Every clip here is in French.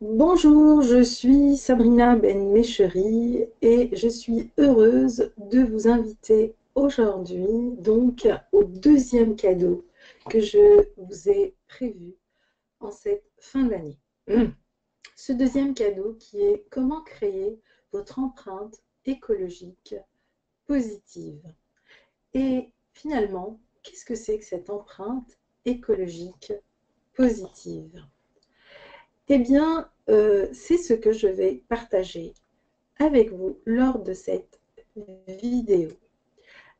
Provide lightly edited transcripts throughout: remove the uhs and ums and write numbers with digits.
Bonjour, je suis Sabrina Ben-Mechery et je suis heureuse de vous inviter aujourd'hui donc au deuxième cadeau que je vous ai prévu en cette fin d'année. Ce deuxième cadeau qui est comment créer votre empreinte écologique positive. Et finalement, qu'est-ce que c'est que cette empreinte écologique positive? Eh bien, c'est ce que je vais partager avec vous lors de cette vidéo.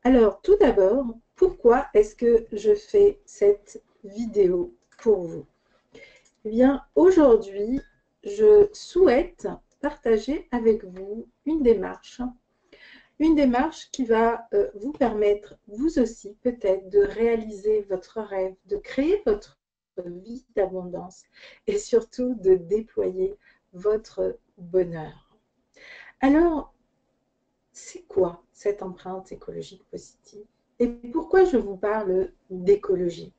Alors, tout d'abord, pourquoi est-ce que je fais cette vidéo pour vous? Eh bien, aujourd'hui, je souhaite partager avec vous une démarche qui va vous permettre, vous aussi, peut-être, de réaliser votre rêve, de créer votre vie d'abondance et surtout de déployer votre bonheur. Alors, c'est quoi cette empreinte écologique positive? Et pourquoi je vous parle d'écologie?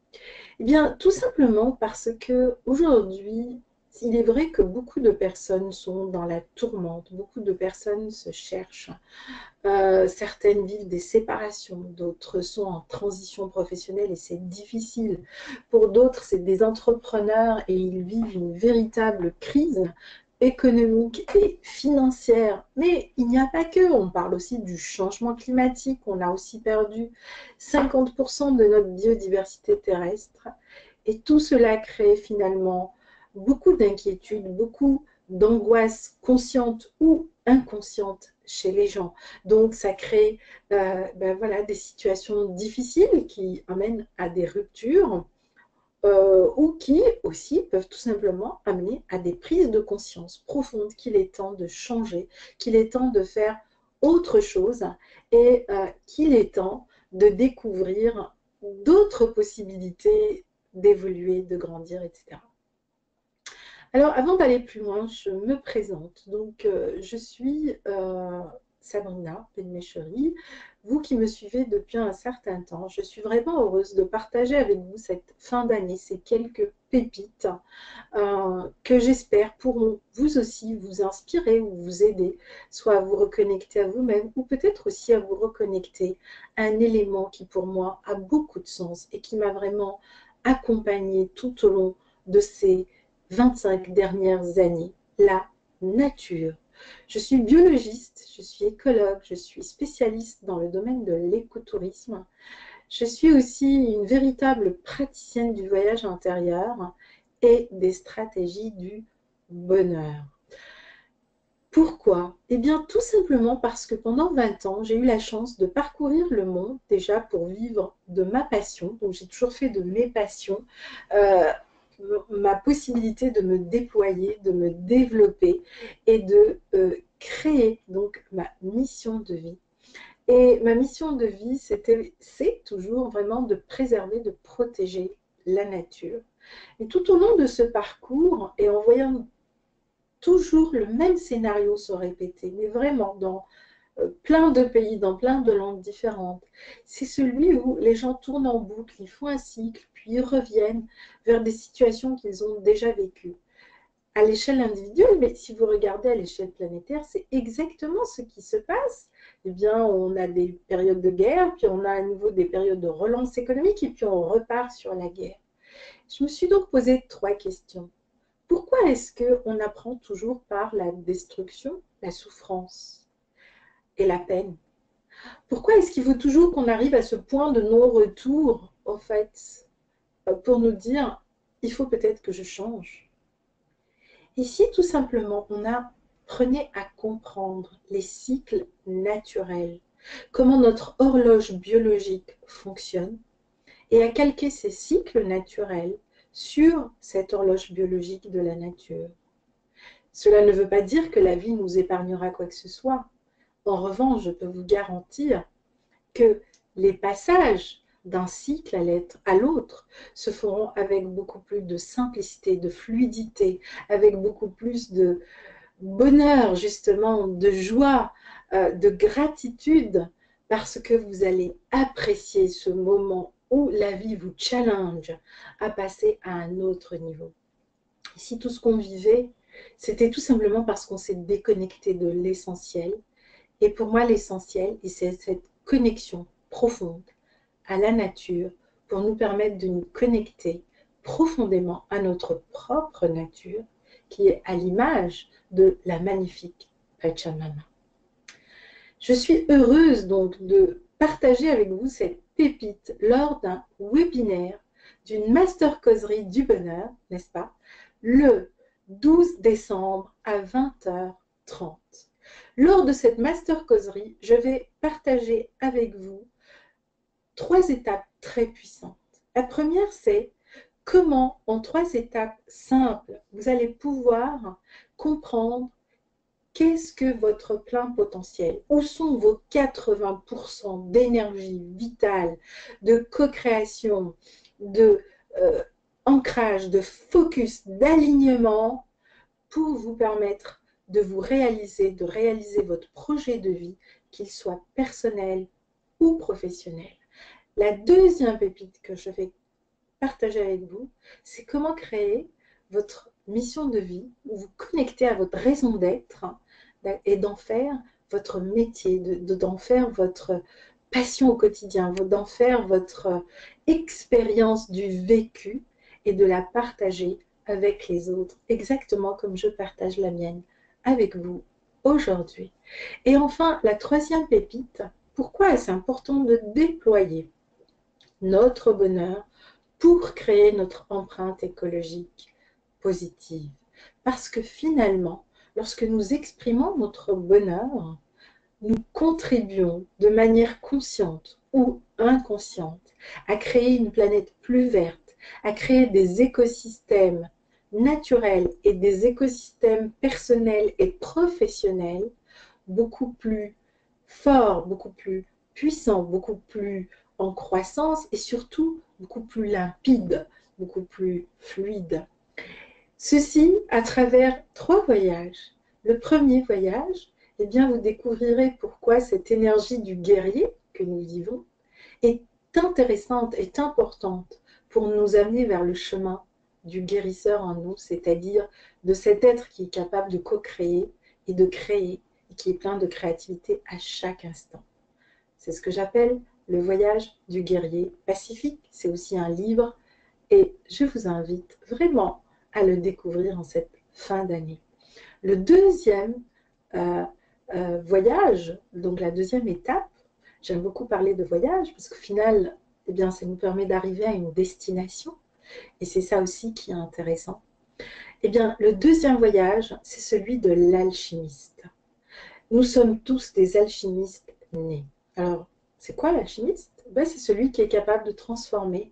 Eh bien, tout simplement parce que aujourd'hui, il est vrai que beaucoup de personnes sont dans la tourmente, beaucoup de personnes se cherchent. Certaines vivent des séparations, d'autres sont en transition professionnelle et c'est difficile. Pour d'autres, c'est des entrepreneurs et ils vivent une véritable crise économique et financière. Mais il n'y a pas que, on parle aussi du changement climatique, on a aussi perdu 50% de notre biodiversité terrestre. Et tout cela crée finalement beaucoup d'inquiétudes, beaucoup d'angoisse consciente ou inconsciente chez les gens. Donc ça crée voilà, des situations difficiles qui amènent à des ruptures ou qui aussi peuvent tout simplement amener à des prises de conscience profondes qu'il est temps de changer, qu'il est temps de faire autre chose et qu'il est temps de découvrir d'autres possibilités d'évoluer, de grandir, etc. Alors, avant d'aller plus loin, je me présente. Donc, je suis Sabrina Penmechery. Vous qui me suivez depuis un certain temps, je suis vraiment heureuse de partager avec vous cette fin d'année, ces quelques pépites que j'espère pourront vous aussi vous inspirer ou vous aider, soit à vous reconnecter à vous-même ou peut-être aussi à vous reconnecter à un élément qui pour moi a beaucoup de sens et qui m'a vraiment accompagnée tout au long de ces 25 dernières années, la nature. Je suis biologiste, je suis écologue, je suis spécialiste dans le domaine de l'écotourisme. Je suis aussi une véritable praticienne du voyage intérieur et des stratégies du bonheur. Pourquoi? Eh bien, tout simplement parce que pendant 20 ans, j'ai eu la chance de parcourir le monde déjà pour vivre de ma passion. Donc, j'ai toujours fait de mes passions euh, ma possibilité de me déployer, de me développer et de créer donc ma mission de vie. Et ma mission de vie, c'est toujours vraiment de préserver, de protéger la nature. Et tout au long de ce parcours, et en voyant toujours le même scénario se répéter, mais vraiment dans plein de pays, dans plein de langues différentes, c'est celui où les gens tournent en boucle, ils font un cycle, puis ils reviennent vers des situations qu'ils ont déjà vécues. À l'échelle individuelle, mais si vous regardez à l'échelle planétaire, c'est exactement ce qui se passe. Eh bien, on a des périodes de guerre, puis on a à nouveau des périodes de relance économique, et puis on repart sur la guerre. Je me suis donc posé trois questions. Pourquoi est-ce qu'on apprend toujours par la destruction, la souffrance et la peine? Pourquoi est-ce qu'il faut toujours qu'on arrive à ce point de non-retour, en fait, pour nous dire, il faut peut-être que je change? Ici, tout simplement, on apprenait à comprendre les cycles naturels, comment notre horloge biologique fonctionne, et à calquer ces cycles naturels sur cette horloge biologique de la nature. Cela ne veut pas dire que la vie nous épargnera quoi que ce soit. En revanche, je peux vous garantir que les passages d'un cycle à l'autre se feront avec beaucoup plus de simplicité, de fluidité, avec beaucoup plus de bonheur, justement, de joie, de gratitude, parce que vous allez apprécier ce moment où la vie vous challenge à passer à un autre niveau. Ici, tout ce qu'on vivait, C'était tout simplement parce qu'on s'est déconnecté de l'essentiel. Et pour moi, l'essentiel, c'est cette connexion profonde à la nature pour nous permettre de nous connecter profondément à notre propre nature, qui est à l'image de la magnifique Pachamama. Je suis heureuse donc de partager avec vous cette pépite lors d'un webinaire d'une master causerie du bonheur, n'est-ce pas, le 12 décembre à 20h30. Lors de cette master causerie, je vais partager avec vous 3 étapes très puissantes. La première, c'est comment, en 3 étapes simples, vous allez pouvoir comprendre qu'est-ce que votre plein potentiel, où sont vos 80% d'énergie vitale, de co-création, de ancrage, de focus, d'alignement pour vous permettre de vous réaliser, de réaliser votre projet de vie, qu'il soit personnel ou professionnel. La deuxième pépite que je vais partager avec vous, c'est comment créer votre mission de vie, vous connecter à votre raison d'être et d'en faire votre métier, d'en faire votre passion au quotidien, d'en faire votre expérience du vécu et de la partager avec les autres, exactement comme je partage la mienne avec vous aujourd'hui. Et enfin, la troisième pépite, pourquoi est-ce important de déployer notre bonheur pour créer notre empreinte écologique positive? Parce que finalement, lorsque nous exprimons notre bonheur, nous contribuons de manière consciente ou inconsciente à créer une planète plus verte, à créer des écosystèmes naturels et des écosystèmes personnels et professionnels beaucoup plus forts, beaucoup plus puissants, beaucoup plus en croissance et surtout beaucoup plus limpides, beaucoup plus fluides. Ceci à travers 3 voyages. Le premier voyage, eh bien, vous découvrirez pourquoi cette énergie du guerrier que nous vivons est intéressante, est importante pour nous amener vers le chemin du guérisseur en nous, c'est-à-dire de cet être qui est capable de co-créer et de créer, et qui est plein de créativité à chaque instant. C'est ce que j'appelle le voyage du guerrier pacifique. C'est aussi un livre et je vous invite vraiment à le découvrir en cette fin d'année. Le deuxième voyage, donc la deuxième étape, j'aime beaucoup parler de voyage parce qu'au final, eh bien, ça nous permet d'arriver à une destination et c'est ça aussi qui est intéressant. Eh bien, le deuxième voyage, c'est celui de l'alchimiste. Nous sommes tous des alchimistes nés. Alors, c'est quoi l'alchimiste? Ben, c'est celui qui est capable de transformer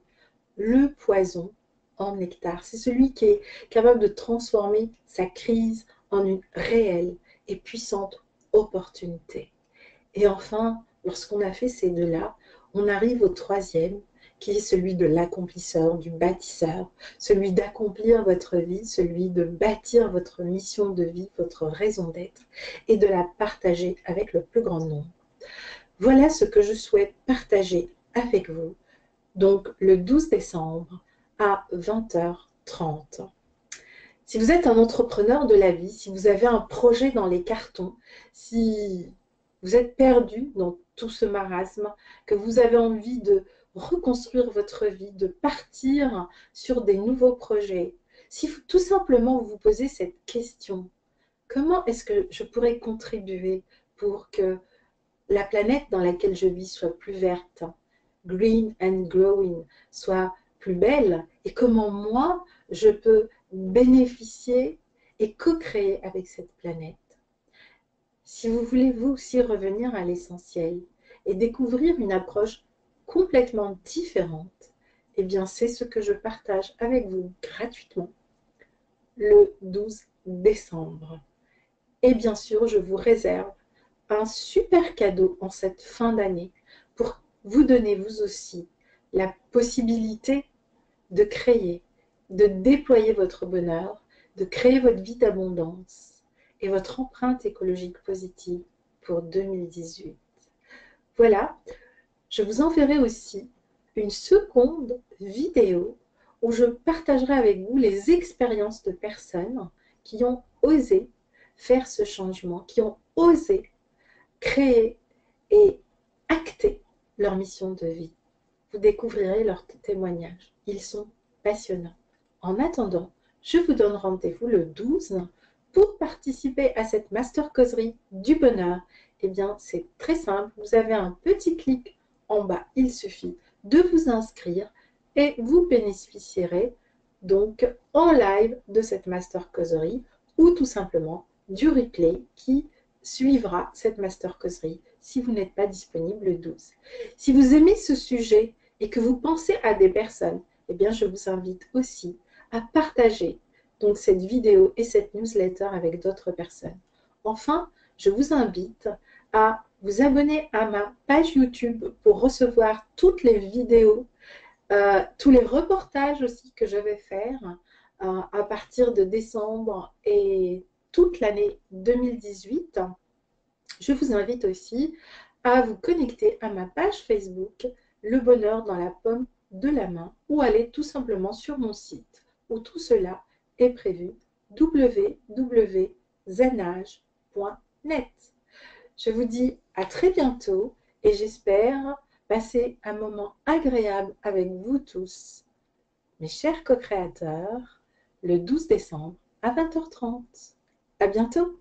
le poison en nectar. C'est celui qui est capable de transformer sa crise en une réelle et puissante opportunité. Et enfin, lorsqu'on a fait ces deux-là, on arrive au troisième, qui est celui de l'accomplisseur, du bâtisseur, celui d'accomplir votre vie, celui de bâtir votre mission de vie, votre raison d'être, et de la partager avec le plus grand nombre. Voilà ce que je souhaite partager avec vous, donc le 12 décembre à 20h30. Si vous êtes un entrepreneur de la vie, si vous avez un projet dans les cartons, si vous êtes perdu dans tout ce marasme, que vous avez envie de reconstruire votre vie, de partir sur des nouveaux projets, si tout simplement vous vous posez cette question, comment est-ce que je pourrais contribuer pour que la planète dans laquelle je vis soit plus verte, green and growing, soit plus belle, et comment moi je peux bénéficier et co-créer avec cette planète. Si vous voulez vous aussi revenir à l'essentiel et découvrir une approche complètement différente, eh bien c'est ce que je partage avec vous gratuitement le 12 décembre. Et bien sûr, je vous réserve un super cadeau en cette fin d'année pour vous donner vous aussi la possibilité de créer, de déployer votre bonheur, de créer votre vie d'abondance et votre empreinte écologique positive pour 2018. Voilà, je vous enverrai aussi une seconde vidéo où je partagerai avec vous les expériences de personnes qui ont osé faire ce changement, qui ont osé créer et acter leur mission de vie. Vous découvrirez leurs témoignages. Ils sont passionnants. En attendant, je vous donne rendez-vous le 12 pour participer à cette master causerie du bonheur. Eh bien, c'est très simple. Vous avez un petit clic en bas. Il suffit de vous inscrire et vous bénéficierez donc en live de cette master causerie ou tout simplement du replay qui suivra cette master causerie si vous n'êtes pas disponible le 12. Si vous aimez ce sujet et que vous pensez à des personnes, eh bien, je vous invite aussi à partager donc cette vidéo et cette newsletter avec d'autres personnes. Enfin, je vous invite à vous abonner à ma page YouTube pour recevoir toutes les vidéos, tous les reportages aussi que je vais faire à partir de décembre et toute l'année 2018. Je vous invite aussi à vous connecter à ma page Facebook, Le bonheur dans la paume de la main, ou aller tout simplement sur mon site où tout cela est prévu, www.zenage.net. Je vous dis à très bientôt et j'espère passer un moment agréable avec vous tous, mes chers co-créateurs, le 12 décembre à 20h30. À bientôt!